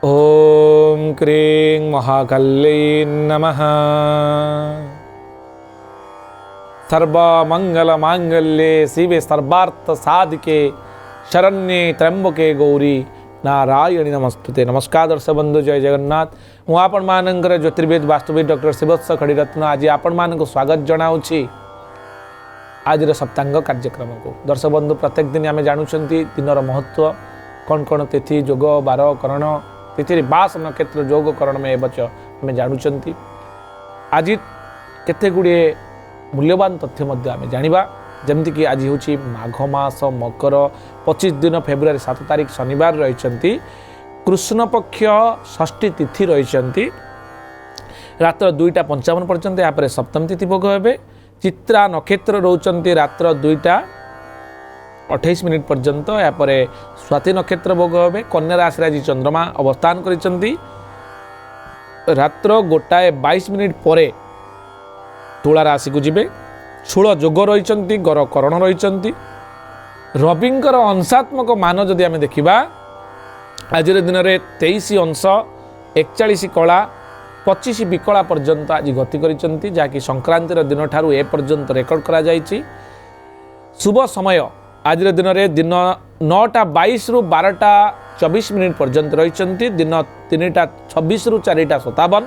ओम क्रीं महाकाल्यै नमः। सर्वमंगलमांगल्ये शिवे सर्वार्थ साधिके शरण्ये त्र्यंबके गौरी नारायणी नमस्तुते। नमस्कार दर्शक बंधु, जय जगन्नाथ। मु आपण मानकर ज्योतिर्विद वास्तुविद डॉक्टर शिवत्स खड़ीरत्न आज आपण मान स्वागत जनाऊँगी आज सप्तांग कार्यक्रम को। दर्शक बंधु, प्रत्येक दिन आम जानूँ दिनर महत्व कौन कौन तिथि जोग बार करण तिथि बास नक्षत्र जोग करण में एवच आम जानूँ। आज केते गुड़े मूल्यवान तथ्य आम जानिबा, जमती कि आज हूँ माघ मास मकर 25 दिन फेब्रुआरी 7 तारिख शनिवार रही कृष्ण पक्ष षष्ठी तिथि रही रात्र 2:55 पर्यंत। यहाँ सप्तमी तिथि भोग हे। चित्रा नक्षत्र रोचंती रात्र 2:28 पर्यंत। यहाँ स्वाति नक्षत्र भोग हे। कन्या राशि आज चंद्रमा अवस्थान करिसेंती रात्र 1:22 पर तुला राशि को जिबे। छूल जोग रही गर करण रही रविंकर अंशात्मक मान जदि आम देखा आज दिन में 23 अंश 41 कला 25 विकला पर्यंत आज गति करिसेंती, जहाँकि संक्रांतिर दिन ठारू ए पर्यंत रेकर्ड करा जायछि। शुभ समय आज दिन में दिन 9:22 रु 12:24 पर्यंत रही। दिन 3:26 रु 4:57,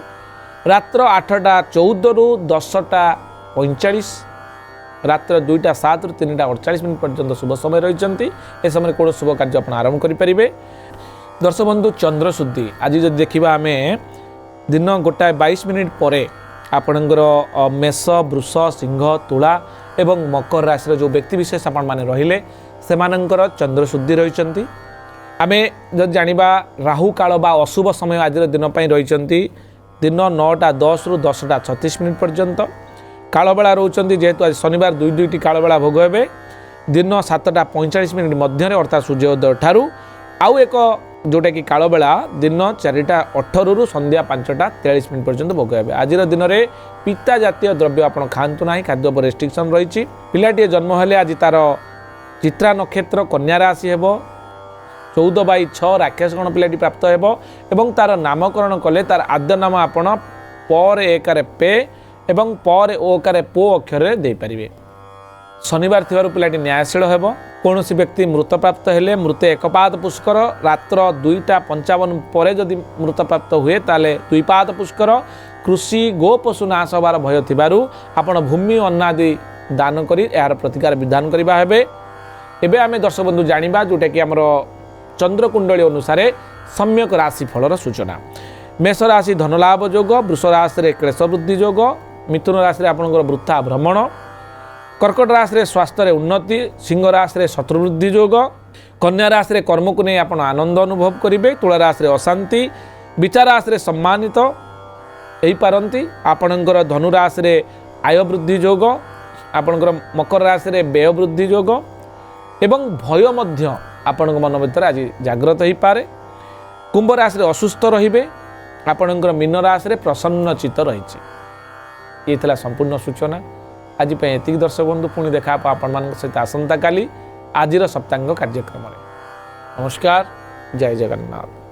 रात्र 8:14 रु 10:45, रात्र 2:07 रु 3:48 पर्यंत शुभ समय रही। ए समय कौन शुभ कार्य आप आरंभ करेंगे। दर्शक बंधु, चंद्र शुद्धि आज जब देखा आम दिन 1:22 पर आपणकर मेष वृष सिंह तुला एवं मकर राशि जो व्यक्ति विशेष आपण मैंने रहिले से चंद्र शुद्धि रही। आम जब जाना राहु काल बा अशुभ समय आज दिन रही दिन 9:10 रु 10:36 पर्यंत। कालबेला रोचंती जेहेतु आज शनिवार 2 कालबेला भोग हे। दिन 7:45 मध्य अर्थात सूर्योदय ठारू आउ एक जोटा कि कालबेला दिन 4:18 रु संध्या 5:43 पर्यंत भोग हे। आज दिन में पिता जातीय द्रव्य आप खातु ना, खाद्य पर रेस्ट्रिक्शन रही। पिलाटी जन्म हेले आज तार चित्रा नक्षत्र कन्या राशि हे। 14/6 राक्षस गण पिलाटी प्राप्त हेबो एवं तार नामकरण कले तार आद्य नाम आपण पर एकारे पे एवं पर ओकारे पो अक्षर दे पारिबे। शनिवार थिबारु पिलाटी न्यायशील हेबो। कौन व्यक्ति मृत प्राप्त हेले मृत एकपाद पुष्कर रात्र 2:55 पर जदि मृत प्राप्त हुए ताले 2 पाद पुष्कर। कृषि गो पशु नाश होबार भय थिबारु आपण भूमि अन्नादि दान करी यार प्रतिकार विधान करिबा हेबे। एबे आमे दर्शक बंधु जानिबा जोटा कि हमर चंद्रकुंडली अनुसार सम्यक राशि फलर सूचना। मेष राशि धनलाभ जोग, वृष राशि क्लेश वृद्धि जोग, मिथुन राशि आपंकर वृथा भ्रमण, कर्कट राशि स्वास्थ्य उन्नति, सिंह राशि शत्रुवृद्धि जोग, कन्या राशि कर्म को नहीं आप आनंद अनुभव करेंगे, तुला राशि अशांति, विचार राशि सम्मानित हो पारती, आपणकर धनु राशि आय वृद्धि जोग, आपणकर मकर राशि व्यय वृद्धि जोग एवं भय मध्य आपण मन भर आज जाग्रत हो पारे। कुंभ राशि असुस्थ रे, आपणकर मीन राशि प्रसन्न चित्त रही। ये संपूर्ण सूचना आज एति दर्शक बंधु। पुणी देखा आपण सहित आसंता काली आज सप्तांग कार्यक्रम। नमस्कार, जय जगन्नाथ।